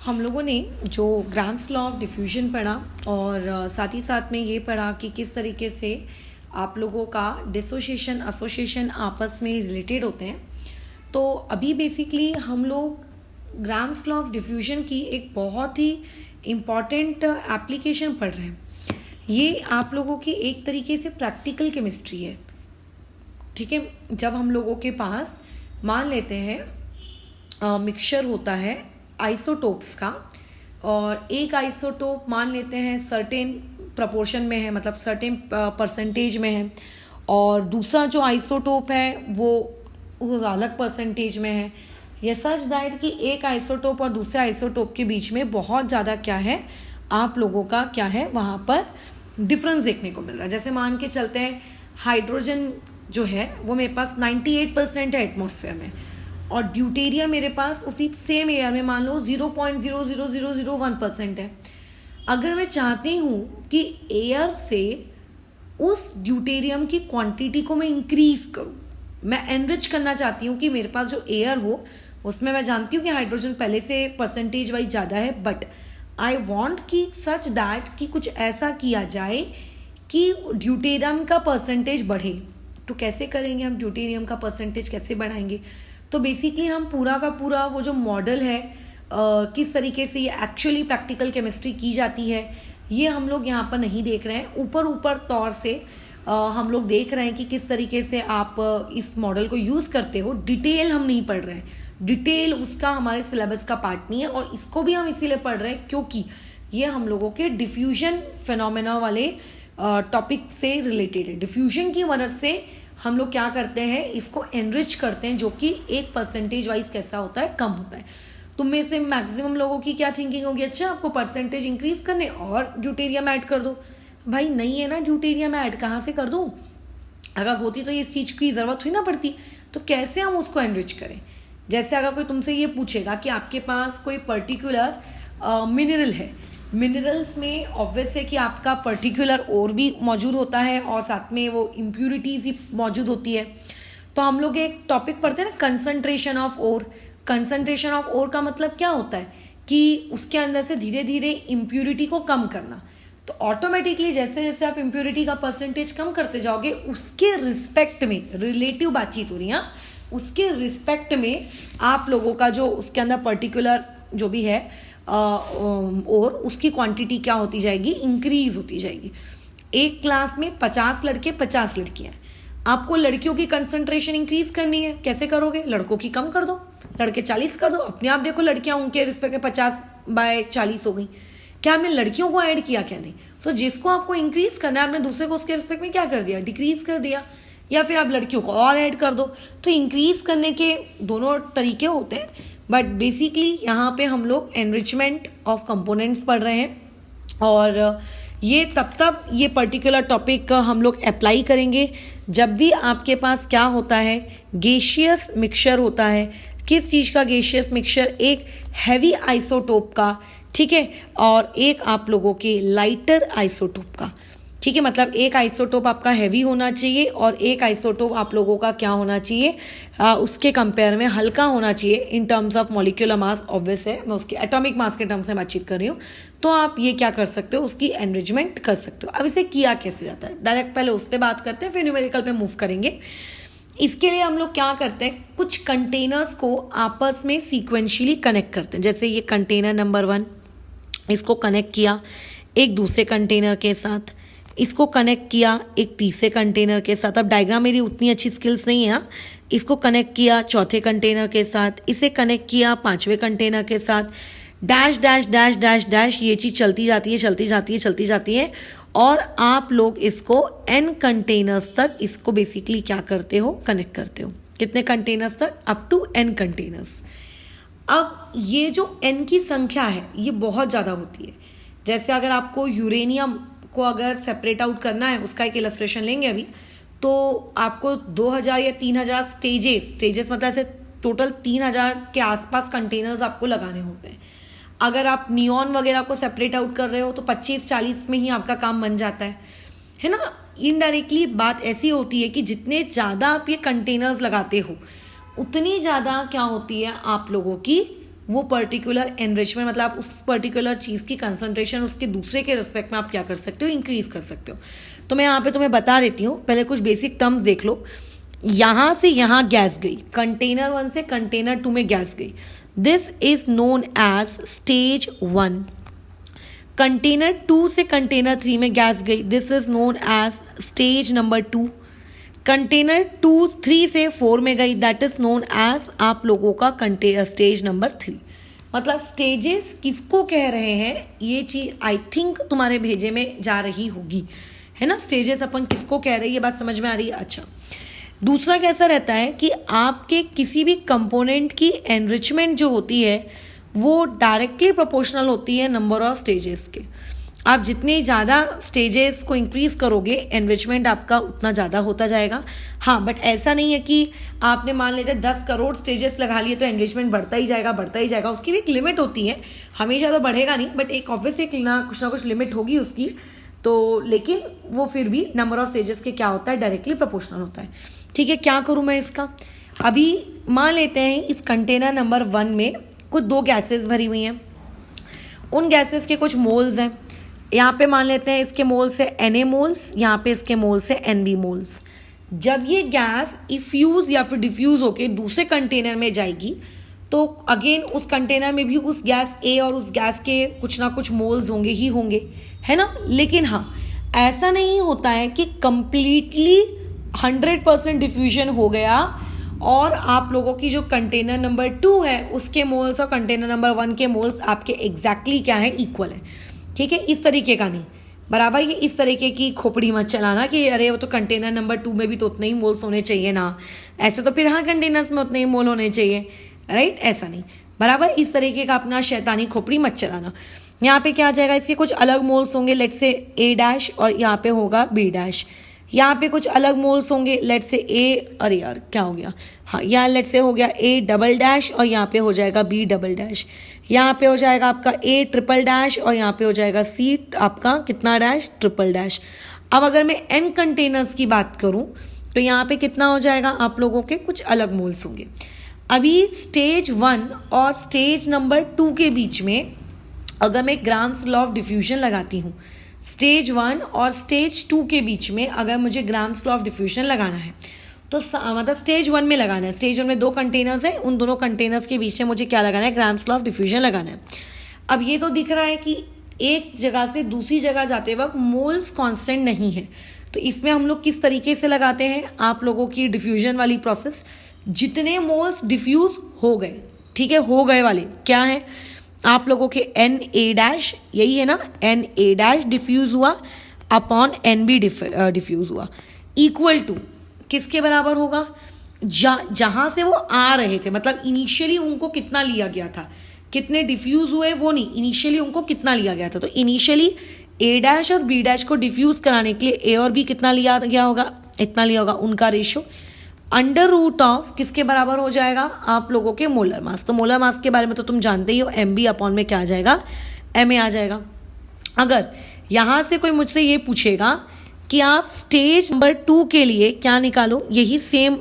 हम लोगों ने जो ग्राम्स लॉ ऑफ डिफ्यूजन पढ़ा और साथ ही साथ में ये पढ़ा कि किस तरीके से आप लोगों का डिसोसिएशन एसोसिएशन आपस में रिलेटेड होते हैं। तो अभी बेसिकली हम लोग ग्राम्स लॉ ऑफ डिफ्यूजन की एक बहुत ही इम्पॉर्टेंट एप्लीकेशन पढ़ रहे हैं। ये आप लोगों की एक तरीके से प्रैक्टिकल केमिस्ट्री है, ठीक है। जब हम लोगों के पास मान लेते हैं मिक्सचर होता है आइसोटोप्स का, और एक आइसोटोप मान लेते हैं सर्टेन प्रपोर्शन में है, मतलब सर्टेन परसेंटेज में है, और दूसरा जो आइसोटोप है वो उस अलग परसेंटेज में है। ये सच दैट कि एक आइसोटोप और दूसरे आइसोटोप के बीच में बहुत ज़्यादा क्या है, आप लोगों का क्या है वहाँ पर डिफरेंस देखने को मिल रहा है। जैसे मान के चलते हैं हाइड्रोजन जो है वो मेरे पास 98% है एटमॉस्फेयर में, और ड्यूटेरियम मेरे पास उसी सेम एयर में मान लो 0.00001% है। अगर मैं चाहती हूँ कि एयर से उस ड्यूटेरियम की क्वांटिटी को मैं इंक्रीज करूँ, मैं एनरिच करना चाहती हूँ कि मेरे पास जो एयर हो उसमें मैं जानती हूँ कि हाइड्रोजन पहले से परसेंटेज वाइज ज़्यादा है, बट आई वॉन्ट कि सच दैट कि कुछ ऐसा किया जाए कि ड्यूटेरियम का परसेंटेज बढ़े। तो कैसे करेंगे हम, ड्यूटेरियम का परसेंटेज कैसे बढ़ाएंगे? तो बेसिकली हम पूरा का पूरा वो जो मॉडल है किस तरीके से ये एक्चुअली प्रैक्टिकल केमिस्ट्री की जाती है, ये हम लोग यहाँ पर नहीं देख रहे हैं। ऊपर तौर से हम लोग देख रहे हैं कि किस तरीके से आप इस मॉडल को यूज़ करते हो। डिटेल हम नहीं पढ़ रहे हैं, डिटेल उसका हमारे सिलेबस का पार्ट नहीं है, और इसको भी हम इसीलिए पढ़ रहे हैं क्योंकि ये हम लोगों के डिफ्यूजन फिनोमेना वाले टॉपिक से रिलेटेड है। डिफ्यूजन की मदद से हम लोग क्या करते हैं, इसको एनरिच करते हैं, जो कि एक परसेंटेज वाइज कैसा होता है, कम होता है। तुम में से मैक्सिमम लोगों की क्या थिंकिंग होगी, अच्छा आपको परसेंटेज इंक्रीज करने और ड्यूटेरियम ऐड कर दो। भाई नहीं है ना, ड्यूटेरियम ऐड कहाँ से कर दूँ? अगर होती तो इस चीज़ की ज़रूरत हुई ना पड़ती, तो कैसे हम उसको एनरिच करें? जैसे अगर कोई तुमसे ये पूछेगा कि आपके पास कोई पर्टिकुलर मिनरल है, मिनरल्स में ऑब्वियस है कि आपका पर्टिकुलर ओर भी मौजूद होता है और साथ में वो इम्प्यूरिटीज ही मौजूद होती है। तो हम लोग एक टॉपिक पढ़ते हैं ना, concentration of ore. Concentration of ore का मतलब क्या होता है कि उसके अंदर से धीरे धीरे इम्प्यूरिटी को कम करना। तो ऑटोमेटिकली जैसे जैसे आप इम्प्यूरिटी का परसेंटेज कम करते जाओगे, उसके रिस्पेक्ट में, रिलेटिव बातचीत हो रही है, उसके रिस्पेक्ट में आप लोगों का जो उसके अंदर पर्टिकुलर जो भी है और उसकी क्वांटिटी क्या होती जाएगी, इंक्रीज होती जाएगी। एक क्लास में 50 लड़के 50 लड़कियां हैं, आपको लड़कियों की कंसंट्रेशन इंक्रीज करनी है, कैसे करोगे? लड़कों की कम कर दो, लड़के 40 कर दो। अपने आप देखो लड़कियां उनके रिस्पेक्ट में 50/40 हो गई। क्या हमने लड़कियों को ऐड किया? क्या नहीं। तो जिसको आपको इंक्रीज करना है, आपने दूसरे को उसके रिस्पेक्ट में क्या कर दिया, डिक्रीज कर दिया, या फिर आप लड़कियों को और ऐड कर दो। तो इंक्रीज करने के दोनों तरीके होते हैं, बट बेसिकली यहाँ पे हम लोग एनरिचमेंट ऑफ कंपोनेंट्स पढ़ रहे हैं, और ये तब ये पर्टिकुलर टॉपिक हम लोग अप्लाई करेंगे जब भी आपके पास क्या होता है, गैसियस मिक्सचर होता है। किस चीज़ का गैसियस मिक्सचर? एक हैवी आइसोटोप का, ठीक है, और एक आप लोगों के लाइटर आइसोटोप का, ठीक है। मतलब एक आइसोटोप आपका हैवी होना चाहिए और एक आइसोटोप आप लोगों का क्या होना चाहिए, उसके कंपेयर में हल्का होना चाहिए in terms of molecular mass. Obvious है, मैं उसके एटॉमिक मास के टर्म्स में बातचीत कर रही हूँ। तो आप ये क्या कर सकते हो, उसकी एनरिचमेंट कर सकते हो। अब इसे किया कैसे जाता है, डायरेक्ट पहले उस पर बात करते हैं, फिर न्यूमेरिकल पे मूव करेंगे। इसके लिए हम लोग क्या करते हैं, कुछ कंटेनर्स को आपस में सीक्वेंशियली कनेक्ट करते हैं। जैसे ये कंटेनर नंबर 1, इसको कनेक्ट किया एक दूसरे कंटेनर के साथ, इसको कनेक्ट किया एक तीसरे कंटेनर के साथ। अब डायग्राम मेरी उतनी अच्छी स्किल्स नहीं है, इसको कनेक्ट किया चौथे कंटेनर के साथ, इसे कनेक्ट किया पांचवें कंटेनर के साथ, dash dash dash dash dash, ये चीज़ चलती जाती है, और आप लोग इसको n कंटेनर्स तक इसको बेसिकली क्या करते हो, कनेक्ट करते हो। कितने कंटेनर्स तक? Up to n containers. अब ये जो n की संख्या है ये बहुत ज़्यादा होती है। जैसे अगर आपको यूरेनियम को अगर सेपरेट आउट करना है, उसका एक इलस्ट्रेशन लेंगे अभी, तो आपको 2000 या 3000 स्टेजेस मतलब ऐसे टोटल 3000 के आसपास कंटेनर्स आपको लगाने होते हैं। अगर आप नियॉन वगैरह को सेपरेट आउट कर रहे हो तो 25-40 में ही आपका काम बन जाता है ना। इनडायरेक्टली बात ऐसी होती है कि जितने ज़्यादा आप ये कंटेनर्स लगाते हो, उतनी ज़्यादा क्या होती है, आप लोगों की वो पर्टिकुलर एनरिचमेंट, मतलब आप उस पर्टिकुलर चीज़ की कंसंट्रेशन उसके दूसरे के रिस्पेक्ट में आप क्या कर सकते हो, इंक्रीज कर सकते हो। तो मैं यहाँ पे तुम्हें बता देती हूँ, पहले कुछ बेसिक टर्म्स देख लो। यहाँ से यहाँ गैस गई, कंटेनर 1 से कंटेनर 2 में गैस गई, this is known as stage 1। Container 2 से कंटेनर 3 में गैस गई, this is known as stage number 2। Container 3 से 4 में गई, दैट इज नोन एज आप लोगों का स्टेज नंबर 3। मतलब स्टेजेस किसको कह रहे हैं, ये चीज आई थिंक तुम्हारे भेजे में जा रही होगी, है ना। स्टेजेस अपन किसको कह रहे हैं, ये बात समझ में आ रही है। अच्छा, दूसरा कैसा रहता है कि आपके किसी भी कंपोनेंट की एनरिचमेंट जो होती है वो डायरेक्टली प्रोपोर्शनल होती है नंबर ऑफ स्टेजेस के। आप जितने ज़्यादा स्टेजेस को इंक्रीज करोगे एनरिचमेंट आपका उतना ज़्यादा होता जाएगा। हाँ, बट ऐसा नहीं है कि आपने मान लीजिए 10 करोड़ स्टेजेस लगा लिए तो एनरिचमेंट बढ़ता ही जाएगा, बढ़ता ही जाएगा। उसकी भी एक लिमिट होती है, हमेशा तो बढ़ेगा नहीं, बट एक ऑब्वियस एक ना कुछ लिमिट होगी उसकी। तो लेकिन वो फिर भी नंबर ऑफ स्टेजेस के क्या होता है, डायरेक्टली प्रोपोर्शनल होता है। ठीक है, क्या करूँ मैं इसका। अभी मान लेते हैं इस कंटेनर नंबर 1 में कुछ 2 गैसेस भरी हुई हैं, उन गैसेस के कुछ मोल्स हैं। यहाँ पे मान लेते हैं इसके मोल्स है Na मोल्स, यहाँ पे इसके मोल्स है Nb मोल्स। जब ये गैस इफ्यूज या फिर डिफ्यूज होके दूसरे कंटेनर में जाएगी तो अगेन उस कंटेनर में भी उस गैस A और उस गैस के कुछ ना कुछ मोल्स होंगे ही होंगे, है ना। लेकिन हाँ, ऐसा नहीं होता है कि कंप्लीटली 100% डिफ्यूजन हो गया और आप लोगों की जो कंटेनर नंबर 2 है उसके मोल्स और कंटेनर नंबर 1 के मोल्स आपके एग्जैक्टली क्या है, इक्वल है। ठीक है, इस तरीके का नहीं, बराबर। ये इस तरीके की खोपड़ी मत चलाना कि अरे वो तो कंटेनर नंबर 2 में भी तो उतने ही मोल्स होने चाहिए ना, ऐसे तो फिर हर कंटेनर्स में उतने ही मोल होने चाहिए, राइट। ऐसा नहीं, बराबर। इस तरीके का अपना शैतानी खोपड़ी मत चलाना। यहाँ पे क्या आ जाएगा, इसके कुछ अलग मोल्स होंगे, लेट से A' और यहाँ पे होगा B'। यहाँ पे कुछ अलग मोल्स होंगे, लेट से A, अरे यार क्या हो गया, हाँ यहाँ लेट से हो गया A" और यहाँ पे हो जाएगा B'। यहाँ पे हो जाएगा आपका A" और यहाँ पे हो जाएगा C आपका कितना डैश, ट्रिपल-। अब अगर मैं N कंटेनर्स की बात करूँ तो यहाँ पे कितना हो जाएगा, आप लोगों के कुछ अलग मोल्स होंगे। अभी स्टेज 1 और स्टेज नंबर 2 के बीच में अगर मैं ग्राम्स लॉ ऑफ डिफ्यूजन लगाती हूँ, स्टेज 1 और स्टेज 2 के बीच में अगर मुझे ग्राम्स लॉ ऑफ डिफ्यूजन लगाना है तो मतलब स्टेज 1 में लगाना है। स्टेज 1 में 2 कंटेनर्स है, उन दोनों कंटेनर्स के बीच में मुझे क्या लगाना है, ग्राम्स लॉ ऑफ डिफ्यूजन लगाना है। अब ये तो दिख रहा है कि एक जगह से दूसरी जगह जाते वक्त मोल्स कांस्टेंट नहीं है, तो इसमें हम लोग किस तरीके से लगाते हैं, आप लोगों की डिफ्यूजन वाली प्रोसेस, जितने मोल्स डिफ्यूज हो गए, ठीक है, हो गए वाले क्या है, आप लोगों के Na' यही है ना, Na' डिफ्यूज हुआ अपॉन Nb डिफ्यूज हुआ, इक्वल टू किसके बराबर होगा, जहां से वो आ रहे थे, मतलब इनिशियली उनको कितना लिया गया था, कितने डिफ्यूज हुए वो नहीं, इनिशियली उनको कितना लिया गया था। तो इनिशियली A' और B' को डिफ्यूज कराने के लिए A और B कितना लिया गया होगा, इतना लिया होगा, उनका रेशियो अंडर रूट ऑफ किसके बराबर हो जाएगा, आप लोगों के मोलर मास। तो मोलर मास के बारे में तो तुम जानते ही हो, Mb अपॉन में क्या आ जाएगा, Ma आ जाएगा। अगर यहां से कोई मुझसे ये पूछेगा कि आप स्टेज नंबर 2 के लिए क्या निकालो, यही सेम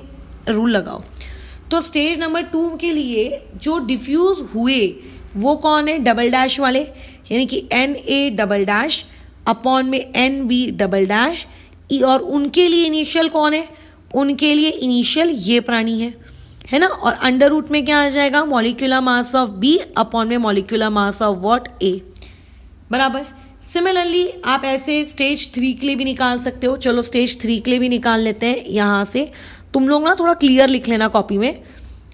रूल लगाओ। तो स्टेज नंबर 2 के लिए जो डिफ्यूज हुए वो कौन है, डबल-डैश वाले, यानी कि Na" अपॉन में Nb', और उनके लिए इनिशियल कौन है, उनके लिए इनिशियल ये प्राणी है ना। और अंडर रूट में क्या आ जाएगा, molecular mass of B upon में molecular mass of what, A, बराबर। सिमिलरली आप ऐसे स्टेज 3 के लिए भी निकाल सकते हो। चलो स्टेज 3 के लिए भी निकाल लेते हैं। यहाँ से तुम लोग ना थोड़ा क्लियर लिख लेना कॉपी में,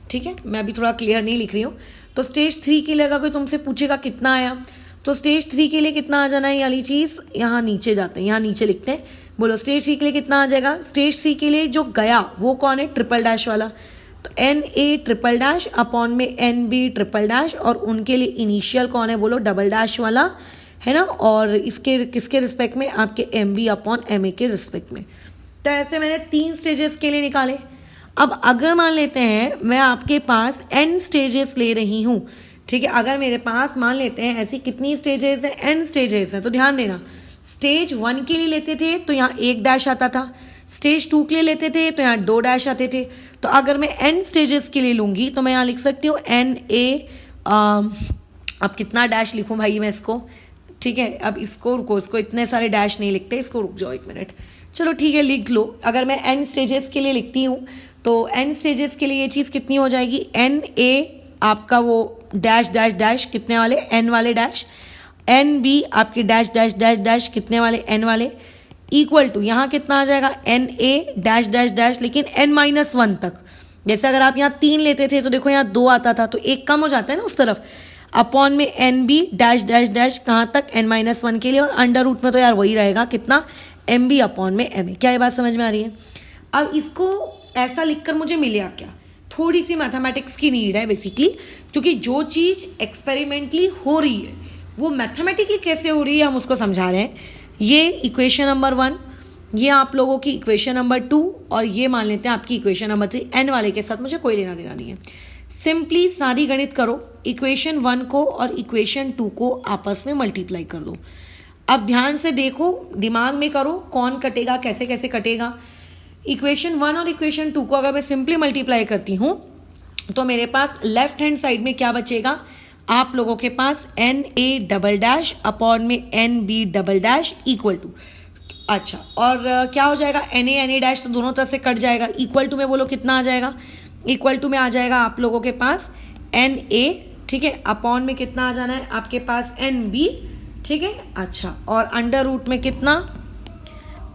ठीक है, मैं अभी थोड़ा क्लियर नहीं लिख रही हूँ। तो स्टेज 3 के लिए अगर कोई तुमसे पूछेगा कितना आया, तो स्टेज 3 के लिए कितना आ जाना है, ये वाली चीज़ यहाँ नीचे जाते हैं, यहाँ नीचे लिखते हैं। बोलो स्टेज 3 के लिए कितना आ जाएगा, स्टेज 3 के लिए जो गया वो कौन है, ट्रिपल-डैश वाला। तो Na' अपॉन में Nb', और उनके लिए इनिशियल कौन है, बोलो डबल-डैश वाला, है ना। और इसके किसके रिस्पेक्ट में, आपके Mb अपॉन Ma के रिस्पेक्ट में। तो ऐसे मैंने 3 स्टेजेस के लिए निकाले। अब अगर मान लेते हैं मैं आपके पास N स्टेजेस ले रही हूँ, ठीक है, अगर मेरे पास मान लेते हैं ऐसी कितनी स्टेजेस हैं, N स्टेजेस हैं, तो ध्यान देना, स्टेज 1 के लिए लेते थे तो यहाँ 1' आता था, स्टेज 2 के लिए लेते थे तो यहाँ 2' आते थे। तो अगर मैं N स्टेजेस के लिए लूंगी तो मैं यहाँ लिख सकती हूँ Na अब कितना डैश लिखूं भाई मैं इसको, ठीक है। अब इसको रुको, इसको इतने सारे डैश नहीं लिखते, इसको रुक जाओ 1 मिनट। चलो ठीक है, लिख लो। अगर मैं n स्टेजेस के लिए लिखती हूँ तो n स्टेजेस के लिए ये चीज़ कितनी हो जाएगी, n a आपका वो डैश डैश डैश कितने वाले, n वाले डैश, n b आपके डैश डैश डैश डैश कितने वाले, n वाले, इक्वल टू यहाँ कितना आ जाएगा, n a dash dash dash लेकिन n-1 तक। जैसे अगर आप यहाँ 3 लेते थे तो देखो यहाँ 2 आता था, तो 1 कम हो जाता है ना उस तरफ, अपॉन में N B dash dash dash कहाँ तक, n-1 के लिए, और अंडर रूट में तो यार वही रहेगा कितना, एम बी अपॉन में एम ए। क्या ये बात समझ में आ रही है? अब इसको ऐसा लिखकर मुझे मिलेगा क्या, थोड़ी सी मैथमेटिक्स की नीड है बेसिकली, क्योंकि जो चीज़ एक्सपेरिमेंटली हो रही है वो मैथमेटिकली कैसे हो रही है हम उसको समझा रहे हैं। ये इक्वेशन नंबर 1, ये आप लोगों की इक्वेशन नंबर 2, और ये मान लेते हैं आपकी इक्वेशन नंबर 3। एन वाले के साथ मुझे कोई लेना देना नहीं है। सिंपली सारी गणित करो, इक्वेशन 1 को और इक्वेशन 2 को आपस में मल्टीप्लाई कर दो। अब ध्यान से देखो, दिमाग में करो कौन कटेगा, कैसे कैसे कटेगा। इक्वेशन 1 और इक्वेशन 2 को अगर मैं सिंपली मल्टीप्लाई करती हूँ तो मेरे पास लेफ्ट हैंड साइड में क्या बचेगा, आप लोगों के पास N A double dash upon में N B double dash equal to, अच्छा, और क्या हो जाएगा, एन ए डैश तो दोनों तरफ से कट जाएगा, इक्वल टू में बोलो कितना आ जाएगा, इक्वल टू में आ जाएगा आप लोगों के पास एन ए, ठीक है, अपॉन में कितना आ जाना है आपके पास एन बी, ठीक है, अच्छा, और अंडर रूट में कितना।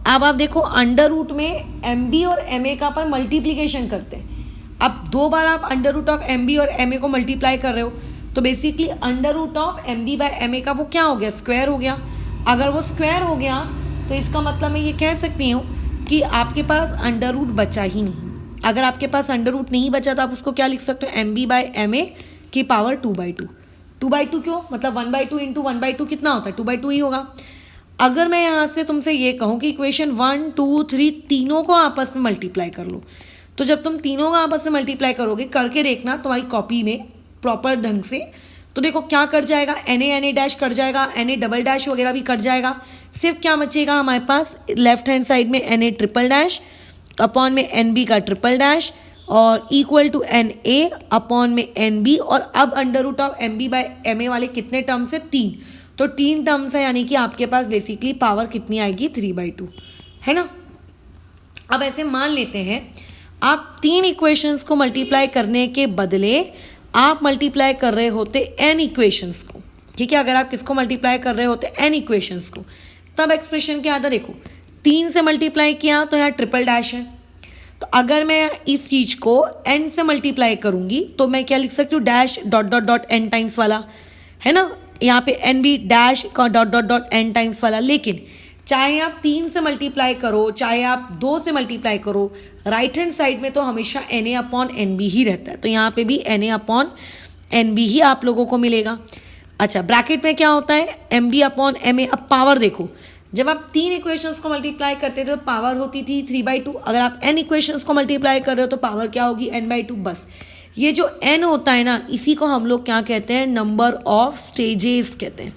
अब आप देखो अंडर रूट में एम बी और एम ए का अपन मल्टीप्लीकेशन करते हैं। अब 2 बार आप under root of M B और एम ए को मल्टीप्लाई कर रहे हो तो basically under root of M B by M A का वो क्या हो गया, स्क्वायर हो गया। अगर वो स्क्वायर हो गया तो इसका मतलब मैं ये कह सकती हूँ कि आपके पास अंडर रूट बचा ही नहीं। अगर आपके पास अंडर रूट नहीं बचा तो आप उसको क्या लिख सकते हो, M B by M A की पावर 2/2। 2/2 क्यों, मतलब 1/2 इंटू 1/2 कितना होता है, 2/2 ही होगा। अगर मैं यहाँ से तुमसे ये कहूँ कि इक्वेशन 1, 2, 3 तीनों को आपस में मल्टीप्लाई कर लो, तो जब तुम तीनों को आपस में मल्टीप्लाई करोगे, करके देखना तुम्हारी कॉपी में प्रॉपर ढंग से, तो देखो क्या कट जाएगा, एन ए डैश कट जाएगा, एन ए डबल डैश वगैरह भी कट जाएगा। सिर्फ क्या बचेगा हमारे पास लेफ्ट हैंड साइड में N A triple dash upon में एन बी का ट्रिपल डैश और equal to N A upon में एन बी, और अब under root of M B by M A वाले कितने टर्म्स है, 3, तो 3 टर्म्स है, यानी कि आपके पास बेसिकली पावर कितनी आएगी, 3/2, है ना। अब ऐसे मान लेते हैं आप 3 इक्वेशंस को मल्टीप्लाई करने के बदले आप मल्टीप्लाई कर रहे होते n इक्वेशंस को, ठीक है। अगर आप किसको मल्टीप्लाई कर रहे होते, n इक्वेशंस को, तब एक्सप्रेशन क्या आता, देखो 3 से मल्टीप्लाई किया तो यहाँ ट्रिपल डैश है, तो अगर मैं इस चीज को n से मल्टीप्लाई करूंगी तो मैं क्या लिख सकती हूँ, dash dot dot dot n times वाला, है ना, यहाँ पे N B dash dot dot dot n times वाला। लेकिन चाहे आप 3 से मल्टीप्लाई करो, चाहे आप 2 से मल्टीप्लाई करो, राइट हैंड साइड में तो हमेशा N A upon N B ही रहता है, तो यहाँ पे भी N A upon N B ही आप लोगों को मिलेगा। अच्छा, ब्रैकेट में क्या होता है, M B upon M A. अब पावर देखो, जब आप 3 इक्वेशंस को मल्टीप्लाई करते थे तो पावर होती थी 3/2, अगर आप n इक्वेशंस को मल्टीप्लाई कर रहे हो तो पावर क्या होगी, n/2। बस ये जो n होता है ना, इसी को हम लोग क्या कहते हैं, नंबर ऑफ स्टेजेस कहते हैं,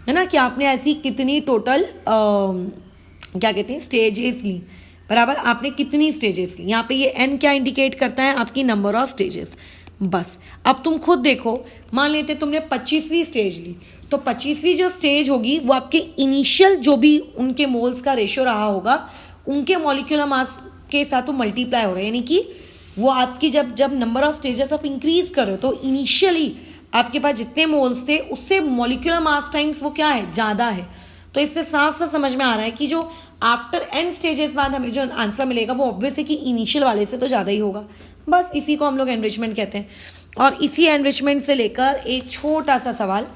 है ना, कि आपने ऐसी कितनी टोटल क्या कहते हैं, स्टेजेस ली, बराबर आपने कितनी स्टेजेस ली। यहाँ पे ये n क्या इंडिकेट करता है, आपकी नंबर ऑफ स्टेजेस। बस अब तुम खुद देखो, मान लेते तुमने 25वीं स्टेज ली, तो 25वीं जो स्टेज होगी वो आपके इनिशियल जो भी उनके मोल्स का रेशियो रहा होगा उनके मॉलिक्यूलर मास के साथ वो मल्टीप्लाई हो रहा है, यानी कि वो आपकी जब नंबर ऑफ स्टेजेस आप इंक्रीज कर रहे हो तो इनिशियली आपके पास जितने मोल्स थे उससे मॉलिक्यूलर मास टाइम्स वो क्या है, ज़्यादा है। तो इससे साफ साफ समझ में आ रहा है कि जो आफ्टर n स्टेजेस बाद हमें जो आंसर मिलेगा वो ऑब्वियस है कि इनिशियल वाले से तो ज़्यादा ही होगा। बस इसी को हम लोग एनरिचमेंट कहते हैं। और इसी एनरिचमेंट से लेकर एक छोटा सा सवाल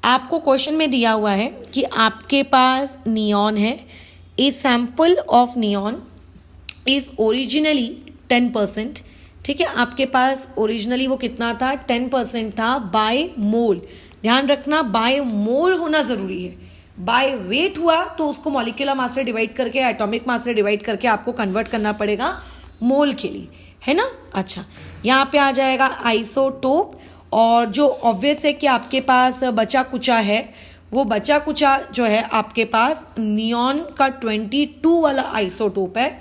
आपको क्वेश्चन में दिया हुआ है कि आपके पास नियॉन है, a sample of neon is originally 10%, ठीक है, आपके पास ओरिजिनली वो कितना था, 10% था बाय मोल। ध्यान रखना बाय मोल होना जरूरी है, बाय वेट हुआ तो उसको मॉलिक्यूलर मास से डिवाइड करके, एटॉमिक मास से डिवाइड करके आपको कन्वर्ट करना पड़ेगा मोल के लिए, है ना। अच्छा, यहाँ पे आ जाएगा आइसोटोप, और जो ऑब्वियस है कि आपके पास बचा कुचा है, वो बचा कुचा जो है आपके पास नियॉन का 22 वाला आइसोटोप है।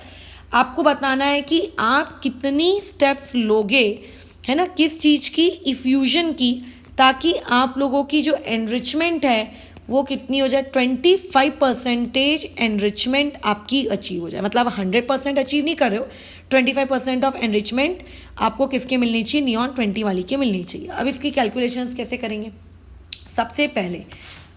आपको बताना है कि आप कितनी स्टेप्स लोगे, है ना, किस चीज़ की, इफ्यूजन की, ताकि आप लोगों की जो एनरिचमेंट है वो कितनी हो जाए, 25% एनरिचमेंट आपकी अचीव हो जाए। मतलब 100% अचीव नहीं कर रहे हो, 25% ऑफ एनरिचमेंट आपको किसके मिलनी चाहिए, नियॉन 20 वाली के मिलनी चाहिए। अब इसकी कैलकुलेशंस कैसे करेंगे? सबसे पहले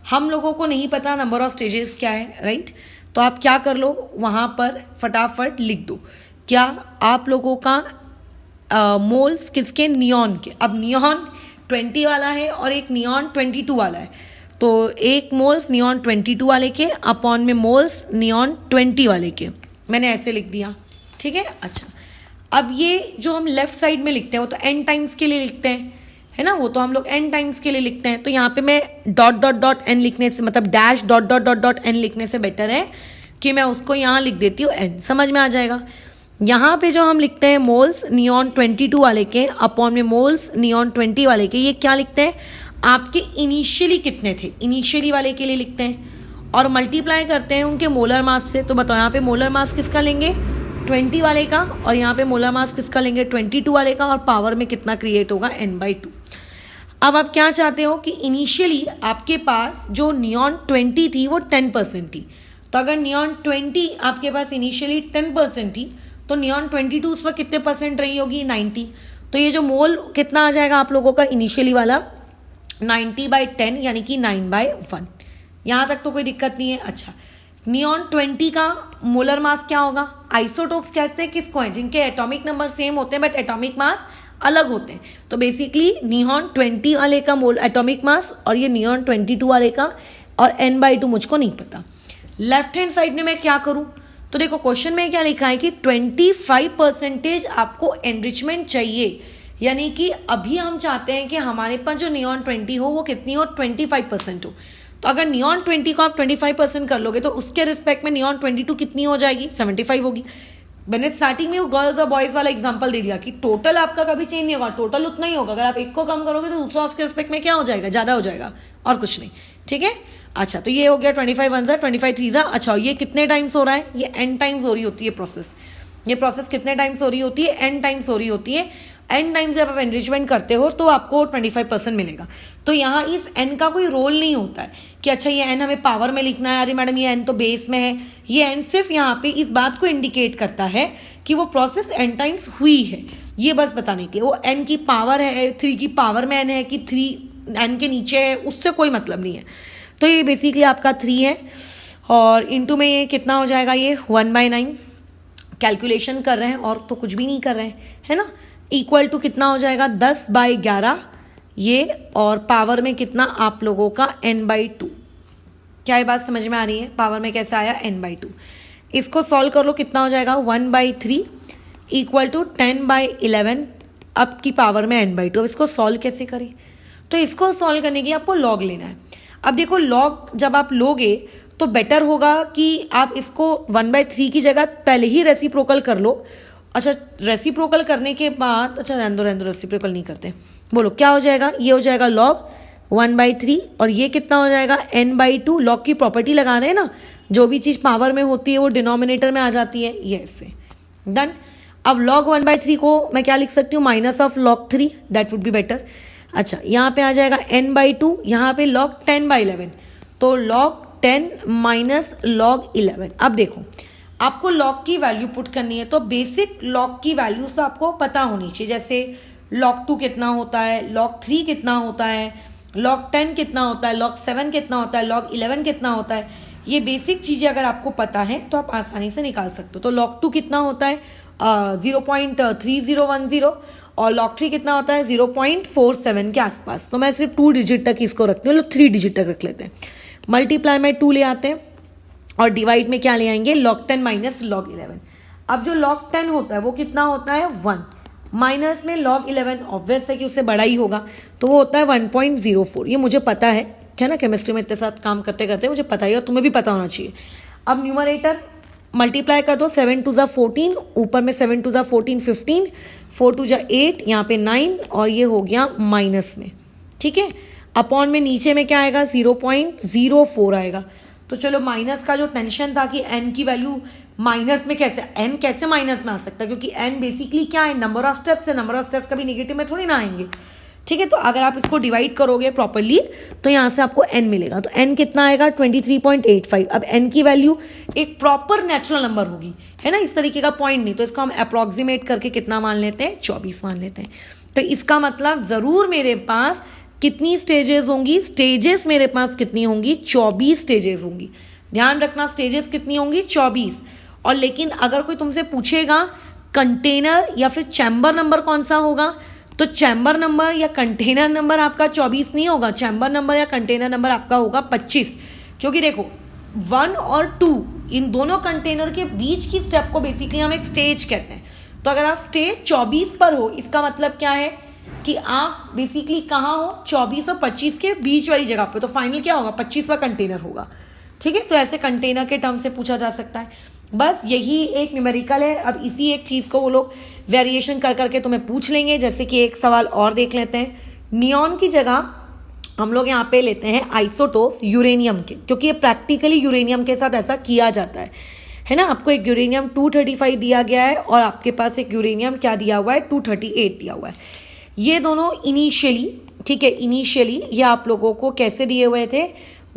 हम लोगों को नहीं पता नंबर ऑफ स्टेजेस क्या है, राइट? तो आप क्या कर लो, वहाँ पर फटाफट लिख दो क्या आप लोगों का मोल्स किसके, नियॉन के। अब नियॉन 20 वाला है और एक नियॉन 22 वाला है, तो एक मोल्स नियॉन 22 वाले के अपॉन में मोल्स नियॉन 20 वाले के, मैंने ऐसे लिख दिया, ठीक है। अच्छा, अब ये जो हम लेफ्ट साइड में लिखते हैं वो तो एन टाइम्स के लिए लिखते हैं, है ना, वो तो हम लोग एन टाइम्स के लिए लिखते हैं। तो यहाँ पे मैं डॉट डॉट डॉट एन लिखने से, मतलब dash dot dot dot dot N लिखने से बेटर है कि मैं उसको यहाँ लिख देती हूँ एन, समझ में आ जाएगा। यहाँ पे जो हम लिखते हैं मोल्स नियॉन 22 वाले के अपॉन में मोल्स नियॉन 20 वाले के, ये क्या लिखते हैं, आपके इनिशियली कितने थे, इनिशियली वाले के लिए लिखते हैं और मल्टीप्लाई करते हैं उनके मोलर मास से। तो बताओ यहाँ पे मोलर मास किसका लेंगे, 20 वाले का, और यहाँ पे मोलर मास किसका लेंगे, 22 वाले का, और पावर में कितना क्रिएट होगा, n/2। अब आप क्या चाहते हो कि इनिशियली आपके पास जो नियॉन 20 थी वो 10% थी, तो अगर नियॉन 20 आपके पास इनिशियली 10% थी तो नियॉन 22 उस वक्त कितने परसेंट रही होगी, 90। तो ये जो मोल कितना आ जाएगा आप लोगों का इनिशियली वाला, 90/10 यानी कि 9/1। यहाँ तक तो कोई दिक्कत नहीं है। अच्छा, नियॉन 20 का मोलर मास क्या होगा, आइसोटोप्स कैसे किसको हैं, जिनके एटॉमिक नंबर सेम होते हैं बट एटॉमिक मास अलग होते हैं। तो बेसिकली नियॉन 20 वाले का मोल एटॉमिक मास और ये नियॉन 22 वाले का, और n/2 मुझको नहीं पता। लेफ्ट हैंड साइड में मैं क्या करूं, तो देखो क्वेश्चन में क्या लिखा है कि 25% आपको एनरिचमेंट चाहिए, यानी कि अभी हम चाहते हैं कि हमारे पास जो नियॉन 20 हो वो कितनी हो, 25% हो। तो अगर नियॉन 20 को आप 25% कर लोगे तो उसके रिस्पेक्ट में नियॉन 22 कितनी हो जाएगी, 75 होगी। मैंने स्टार्टिंग में वो गर्ल्स और बॉयज वाला एग्जांपल दे दिया कि टोटल आपका कभी चेंज नहीं होगा, टोटल उतना ही होगा। अगर आप एक को कम करोगे तो दूसरा उसके रिस्पेक्ट में क्या हो जाएगा, ज्यादा हो जाएगा, और कुछ नहीं, ठीक है। अच्छा, तो ये हो गया 25 1 25 3। अच्छा, ये कितने टाइम्स हो रहा है, ये n टाइम्स हो रही होती है प्रोसेस। ये प्रोसेस कितने टाइम्स हो रही होती है, n टाइम्स हो रही होती है। n टाइम्स जब आप एनरिचमेंट करते हो तो आपको 25% मिलेगा। तो यहाँ इस n का कोई रोल नहीं होता है कि अच्छा ये n हमें पावर में लिखना है, अरे मैडम ये n तो बेस में है। ये n सिर्फ यहाँ पे इस बात को इंडिकेट करता है कि वो प्रोसेस n टाइम्स हुई है, ये बस बताने के लिए। वो n की पावर है, 3 की पावर में n है कि 3 n के नीचे है, उससे कोई मतलब नहीं है। तो ये बेसिकली आपका 3 है, और इंटू में ये कितना हो जाएगा, ये 1/9। कैलकुलेशन कर रहे हैं और तो कुछ भी नहीं कर रहे हैं, है ना। इक्वल टू कितना हो जाएगा, 10/11 ये, और पावर में कितना आप लोगों का n/2। क्या ये बात समझ में आ रही है, पावर में कैसे आया, n/2। इसको सॉल्व कर लो, कितना हो जाएगा, 1/3 इक्वल टू 10/11 अब की पावर में n/2। अब इसको सॉल्व कैसे करें, तो इसको सॉल्व करने के लिए आपको लॉग लेना है। अब देखो लॉग जब आप लोगे तो बेटर होगा कि आप इसको 1/3 की जगह पहले ही रेसिप्रोकल कर लो। अच्छा, रेसिप्रोकल करने के बाद, अच्छा रहने दो रेसिप्रोकल नहीं करते, बोलो क्या हो जाएगा, ये हो जाएगा लॉग 1/3, और ये कितना हो जाएगा, n/2। लॉग की प्रॉपर्टी लगा रहे हैं ना, जो भी चीज़ पावर में होती है वो डिनोमिनेटर में आ जाती है, ये ऐसे डन। अब log 1/3 को मैं क्या लिख सकती हूँ, minus of log 3, that would be better. अच्छा, यहाँ पे आ जाएगा n/2, यहाँ पे log 10/11, तो log 10 माइनस log 11। अब देखो आपको log की वैल्यू पुट करनी है, तो बेसिक log की वैल्यू से आपको पता होनी चाहिए, जैसे log 2 कितना होता है, log 3 कितना होता है, log 10 कितना होता है, log 7 कितना होता है, log 11 कितना होता है। ये बेसिक चीज़ें अगर आपको पता है तो आप आसानी से निकाल सकते हो। तो log 2 कितना होता है, 0.3010, और log 3 कितना होता है, 0.47 के आसपास। तो मैं सिर्फ 2 डिजिट तक इसको रखती हूँ, 3 डिजिट तक रख लेते हैं। मल्टीप्लाई में 2 ले आते हैं और डिवाइड में क्या ले आएंगे, log 10 माइनस log 11। अब जो log 10 होता है वो कितना होता है, 1, माइनस में log 11 ऑब्वियस है कि उससे बड़ा ही होगा, तो वो होता है 1.04। ये मुझे पता है, क्या ना, केमिस्ट्री में इतने साथ काम करते करते मुझे पता ही, और तुम्हें भी पता होना चाहिए। अब न्यूमरेटर मल्टीप्लाई कर दो, 7 2 ज़ा 14, ऊपर में 7 2 ज़ा 14 15, 4 2 ज़ा 8, यहाँ पे 9, और ये हो गया माइनस में, ठीक है। अपॉन में नीचे में क्या आएगा, 0.04 आएगा। तो चलो माइनस का जो टेंशन था कि n की वैल्यू माइनस में कैसे, n कैसे माइनस में आ सकता है, क्योंकि n बेसिकली क्या है, नंबर ऑफ स्टेप्स है, नंबर ऑफ स्टेप्स कभी नेगेटिव में थोड़ी ना आएंगे। ठीक है। तो अगर आप इसको डिवाइड करोगे प्रॉपरली तो यहाँ से आपको n मिलेगा, तो n कितना आएगा 23.85। अब n की वैल्यू एक प्रॉपर नेचुरल नंबर होगी, है ना, इस तरीके का पॉइंट नहीं, तो इसको हम अप्रोक्सीमेट करके कितना मान लेते हैं, 24 मान लेते हैं। तो इसका मतलब ज़रूर मेरे पास कितनी स्टेजेस होंगी, स्टेजेस मेरे पास कितनी होंगी, 24 स्टेजेस होंगी। ध्यान रखना, स्टेजेस कितनी होंगी, 24। और लेकिन अगर कोई तुमसे पूछेगा कंटेनर या फिर चैम्बर नंबर कौन सा होगा, तो चैम्बर नंबर या कंटेनर नंबर आपका 24 नहीं होगा, चैम्बर नंबर या कंटेनर नंबर आपका होगा 25। क्योंकि देखो 1 और 2 इन दोनों कंटेनर के बीच की स्टेप को बेसिकली हम एक स्टेज कहते हैं। तो अगर आप स्टेज 24 पर हो, इसका मतलब क्या है कि आप बेसिकली कहाँ हो, 24 और 25 के बीच वाली जगह पे, तो फाइनल क्या होगा, 25वां कंटेनर होगा। ठीक है, तो ऐसे कंटेनर के टर्म से पूछा जा सकता है। बस यही एक न्यूमेरिकल है। अब इसी एक चीज़ को वो लोग वेरिएशन कर करके तुम्हें पूछ लेंगे। जैसे कि एक सवाल और देख लेते हैं, नियॉन की जगह हम लोग यहाँ पे लेते हैं आइसोटोप्स यूरेनियम के, क्योंकि ये प्रैक्टिकली यूरेनियम के साथ ऐसा किया जाता है ना। आपको एक यूरेनियम 235 दिया गया है और आपके पास एक यूरेनियम क्या दिया हुआ है, 238 दिया हुआ है। ये दोनों इनिशियली, ठीक है, इनिशियली ये आप लोगों को कैसे दिए हुए थे,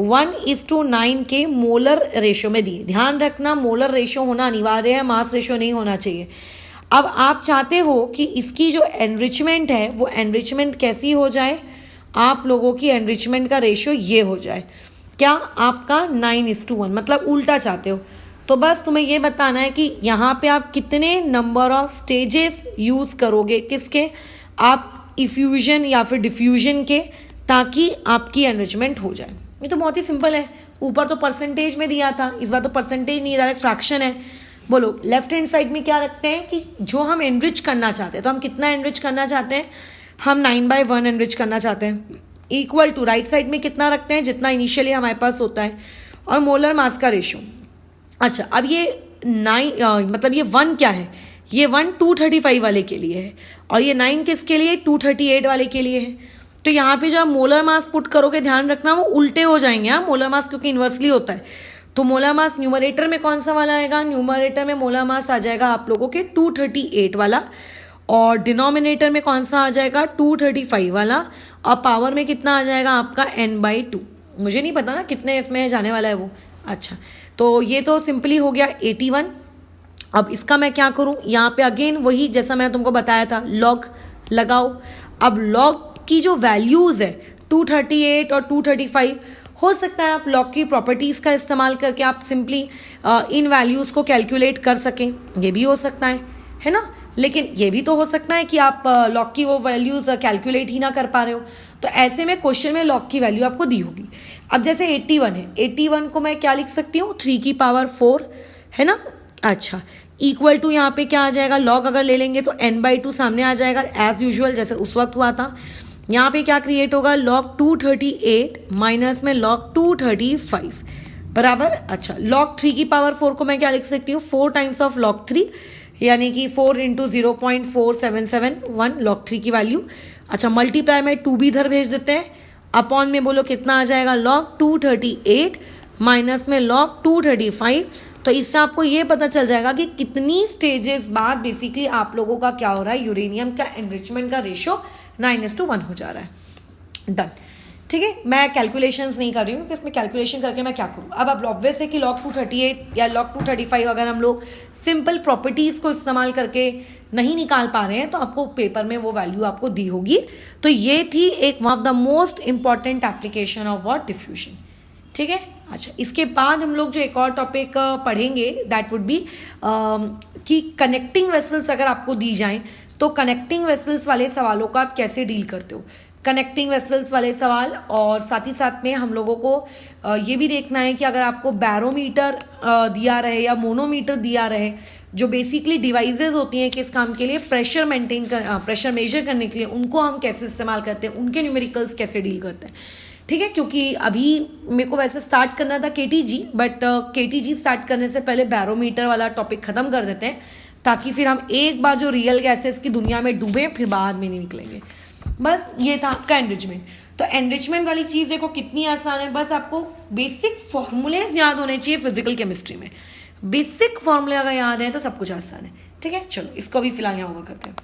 1:9 के मोलर रेशो में दिए। ध्यान रखना, मोलर रेशो होना अनिवार्य है, मास रेशो नहीं होना चाहिए। अब आप चाहते हो कि इसकी जो एनरिचमेंट है वो एनरिचमेंट कैसी हो जाए, आप लोगों की एनरिचमेंट का रेशो ये हो जाए, क्या आपका 9:1, मतलब उल्टा चाहते हो। तो बस तुम्हें ये बताना है कि यहाँ पे आप कितने नंबर ऑफ स्टेजेस यूज़ करोगे, किसके, आप इफ्यूजन या फिर डिफ्यूजन के, ताकि आपकी एनरिचमेंट हो जाए। ये तो बहुत ही सिंपल है। ऊपर तो परसेंटेज में दिया था, इस बार तो परसेंटेज नहीं, डायरेक्ट फ्रैक्शन है। बोलो लेफ्ट हैंड साइड में क्या रखते हैं कि जो हम एनरिच करना चाहते हैं, तो हम कितना एनरिच करना चाहते हैं, हम 9/1 एनरिच करना चाहते हैं, इक्वल टू राइट साइड में कितना रखते हैं, जितना इनिशियली हमारे पास होता है, और मोलर मास का रेशो। अच्छा, अब ये 9 मतलब ये 1 क्या है, ये 1 235 वाले के लिए है, और ये 9 किसके लिए, 238 वाले के लिए है। तो यहाँ पे जो आप मोलर मास पुट करोगे, ध्यान रखना वो उल्टे हो जाएंगे। हाँ, मोलर मास क्योंकि इन्वर्सली होता है, तो मोलर मास न्यूमरेटर में कौन सा वाला आएगा, न्यूमरेटर में मोलर मास आ जाएगा आप लोगों के 238 वाला, और डिनोमिनेटर में कौन सा आ जाएगा, 235 वाला, और पावर में कितना आ जाएगा आपका n/2। मुझे नहीं पता ना कितने इसमें जाने वाला है वो। अच्छा, तो ये तो सिंपली हो गया 81। अब इसका मैं क्या करूँ, यहाँ पे अगेन वही जैसा मैंने तुमको बताया था, लॉग लगाओ। अब लॉग की जो वैल्यूज़ है 238 और 235, हो सकता है आप लॉग की प्रॉपर्टीज़ का इस्तेमाल करके आप सिंपली इन वैल्यूज़ को कैलकुलेट कर सकें, ये भी हो सकता है ना। लेकिन ये भी तो हो सकता है कि आप लॉग की वो वैल्यूज़ कैलकुलेट ही ना कर पा रहे हो, तो ऐसे में क्वेश्चन में लॉग की वैल्यू आपको दी होगी। अब जैसे 81 है, 81 को मैं क्या लिख सकती हूँ, 3 की पावर 4, है ना। अच्छा, इक्वल टू यहाँ पे क्या आ जाएगा, लॉग अगर ले लेंगे तो n/2 सामने आ जाएगा एज यूजुअल, जैसे उस वक्त हुआ था। यहाँ पे क्या क्रिएट होगा, log 238 माइनस में log 235 बराबर। अच्छा, log 3 की पावर 4 को मैं क्या लिख सकती हूँ, 4 टाइम्स ऑफ log 3, यानी कि 4 × 0.4771 log 3 की वैल्यू। अच्छा, मल्टीप्लाई में 2 भी इधर भेज देते हैं, अपॉन में बोलो कितना आ जाएगा, log 238 माइनस में log 235। तो इससे आपको ये पता चल जाएगा कि कितनी स्टेजेस बाद बेसिकली आप लोगों का क्या हो रहा है, यूरेनियम का एनरिचमेंट का रेशो 9:1 हो जा रहा है। डन, ठीक है। मैं कैलकुलेशंस नहीं कर रही हूँ कि इसमें कैलकुलेशन करके मैं क्या करूँ। अब ऑब्वियस है कि log 238 या log 235 अगर हम लोग सिंपल प्रॉपर्टीज़ को इस्तेमाल करके नहीं निकाल पा रहे हैं, तो आपको पेपर में वो वैल्यू आपको दी होगी। तो ये थी एक one of the most important application of what, diffusion. ठीक है। अच्छा, इसके बाद हम लोग जो एक और टॉपिक पढ़ेंगे दैट वुड बी कि कनेक्टिंग वेसल्स अगर आपको दी जाएं, तो कनेक्टिंग वेसल्स वाले सवालों का आप कैसे डील करते हो, कनेक्टिंग वेसल्स वाले सवाल। और साथ ही साथ में हम लोगों को ये भी देखना है कि अगर आपको बैरोमीटर दिया रहे या मोनोमीटर दिया रहे, जो बेसिकली डिवाइसेस होती हैं किस काम के लिए, प्रेशर प्रेशर मेजर करने के लिए, उनको हम कैसे इस्तेमाल करते हैं, उनके न्यूमेरिकल्स कैसे डील करते हैं। ठीक है, क्योंकि अभी मेरे को वैसे स्टार्ट करना था KTG, बट KTG स्टार्ट करने से पहले बैरोमीटर वाला टॉपिक खत्म कर देते हैं, ताकि फिर हम एक बार जो रियल गैसेस की दुनिया में डूबे फिर बाद में नहीं निकलेंगे। बस ये था आपका एनरिचमेंट। तो एनरिचमेंट वाली चीज़ देखो कितनी आसान है, बस आपको बेसिक फॉर्मूलेज याद होने चाहिए फिजिकल केमिस्ट्री में। बेसिक फॉर्मूले अगर याद है तो सब कुछ आसान है। ठीक है, चलो इसको भी फिलहाल यहाँ ओवर करते हैं।